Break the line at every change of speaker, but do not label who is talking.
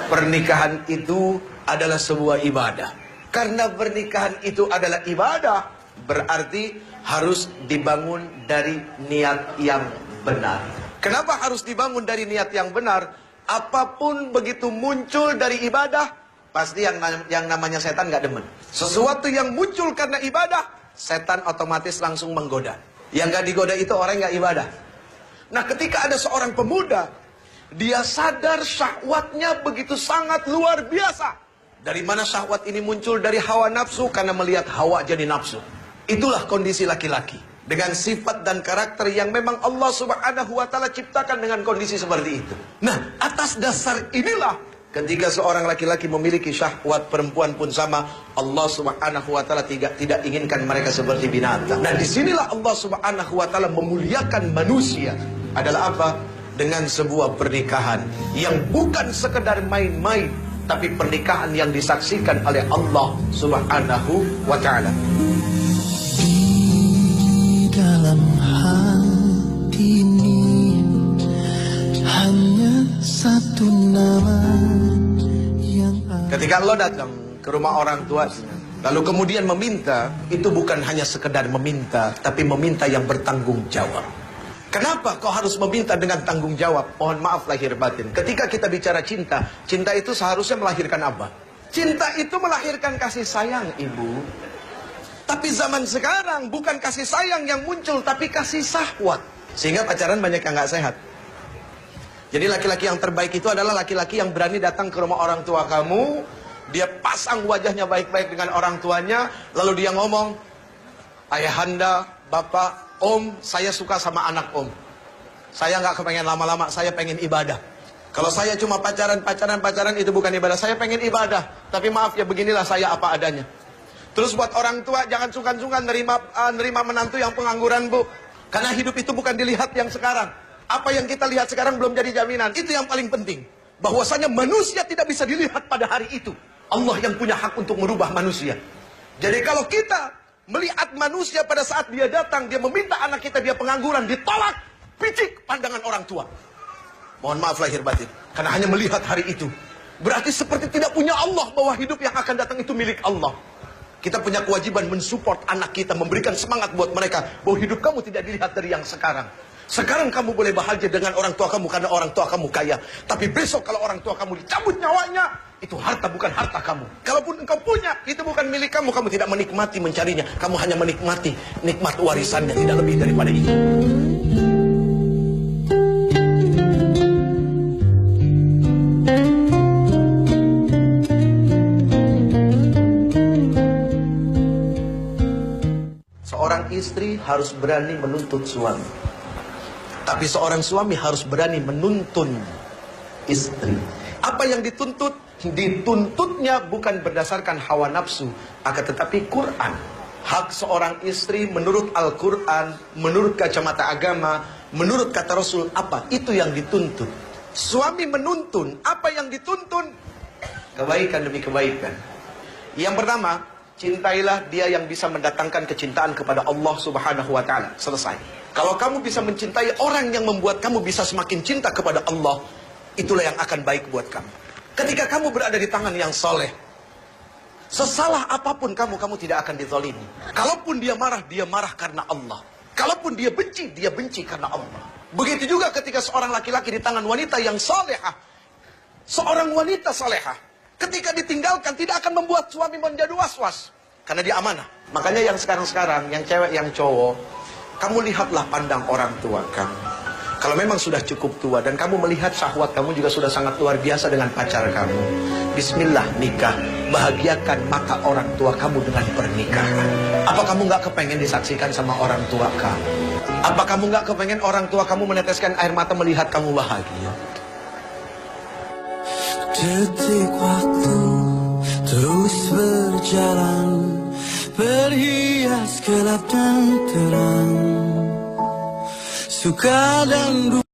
Pernikahan itu adalah sebuah ibadah. Karena pernikahan itu adalah ibadah, berarti harus dibangun dari niat yang benar. Kenapa harus dibangun dari niat yang benar? Apapun begitu muncul dari ibadah, pasti yang namanya setan gak demen. Sesuatu yang muncul karena ibadah, setan otomatis langsung menggoda. Yang gak digoda itu orang yang gak ibadah. Nah, ketika ada seorang pemuda, dia sadar syahwatnya begitu sangat luar biasa. Dari mana syahwat ini muncul? Dari hawa nafsu, karena melihat hawa jadi nafsu. Itulah kondisi laki-laki. Dengan sifat dan karakter yang memang Allah Subhanahu wa ta'ala ciptakan dengan kondisi seperti itu. Nah, atas dasar inilah, ketika seorang laki-laki memiliki syahwat, perempuan pun sama, Allah Subhanahu wa ta'ala tidak inginkan mereka seperti binatang. Nah, disinilah Allah Subhanahu wa ta'ala memuliakan manusia. Adalah apa? Dengan sebuah pernikahan yang bukan sekedar main-main, tapi pernikahan yang disaksikan oleh Allah Subhanahu wa ta'ala.
Di dalam hati ini hanya satu nama yang
Ketika Allah datang ke rumah orang tuanya, lalu kemudian meminta, itu bukan hanya sekedar meminta, tapi meminta yang bertanggung jawab. Kenapa kau harus meminta dengan tanggung jawab? Mohon maaf lahir batin. Ketika kita bicara cinta, cinta itu seharusnya melahirkan apa? Cinta itu melahirkan kasih sayang, ibu. Tapi zaman sekarang bukan kasih sayang yang muncul, tapi kasih syahwat. Sehingga pacaran banyak yang gak sehat. Jadi laki-laki yang terbaik itu adalah laki-laki yang berani datang ke rumah orang tua kamu. Dia pasang wajahnya baik-baik dengan orang tuanya. Lalu dia ngomong, ayahanda, bapak, om, saya suka sama anak om. Saya nggak kepengen lama-lama, saya pengen ibadah. Kalau saya cuma pacaran itu bukan ibadah. Saya pengen ibadah, tapi maaf ya, beginilah saya apa adanya. Terus buat orang tua, jangan sungkan-sungkan nerima menantu yang pengangguran, bu. Karena hidup itu bukan dilihat yang sekarang. Apa yang kita lihat sekarang belum jadi jaminan. Itu yang paling penting. Bahwasanya manusia tidak bisa dilihat pada hari itu. Allah yang punya hak untuk merubah manusia. Jadi kalau kita melihat manusia pada saat dia datang, dia meminta anak kita, dia pengangguran, ditolak, picik pandangan orang tua. Mohon maaf lahir batin. Karena hanya melihat hari itu, berarti seperti tidak punya Allah, bahwa hidup yang akan datang itu milik Allah. Kita punya kewajiban mensupport anak kita, memberikan semangat buat mereka, bahwa hidup kamu tidak dilihat dari yang sekarang. Sekarang kamu boleh bahagia dengan orang tua kamu karena orang tua kamu kaya. Tapi besok kalau orang tua kamu dicabut nyawanya, itu harta bukan harta kamu. Kalaupun engkau punya, itu bukan milik kamu. Kamu tidak menikmati mencarinya. Kamu hanya menikmati nikmat warisannya, tidak lebih daripada itu. Seorang istri harus berani menuntut suami. Tapi seorang suami harus berani menuntun istri. Apa yang dituntut? Dituntutnya bukan berdasarkan hawa nafsu, akan tetapi Quran. Hak seorang istri menurut Al-Quran, menurut kacamata agama, menurut kata Rasul, apa? Itu yang dituntut. Suami menuntun, apa yang dituntun? Kebaikan demi kebaikan. Yang pertama, cintailah dia yang bisa mendatangkan kecintaan kepada Allah Subhanahu wa ta'ala. Selesai. Kalau kamu bisa mencintai orang yang membuat kamu bisa semakin cinta kepada Allah, itulah yang akan baik buat kamu. Ketika kamu berada di tangan yang soleh, sesalah apapun kamu tidak akan dizalimi. Kalaupun dia marah karena Allah. Kalaupun dia benci karena Allah. Begitu juga ketika seorang laki-laki di tangan wanita yang solehah. Seorang wanita solehah, ketika ditinggalkan tidak akan membuat suami menjadi was-was. Karena dia amanah. Makanya yang sekarang-sekarang, yang cewek, yang cowok, kamu lihatlah pandang orang tua kamu. Kalau memang sudah cukup tua dan kamu melihat syahwat kamu juga sudah sangat luar biasa dengan pacar kamu, bismillah nikah, bahagiakan mata orang tua kamu dengan pernikahan. Apa kamu nggak kepengen disaksikan sama orang tua kamu? Apa kamu nggak kepengen orang tua kamu meneteskan air mata melihat kamu bahagia?
detik waktu terus berjalan, berhias gelap dan terang, suka dan duka.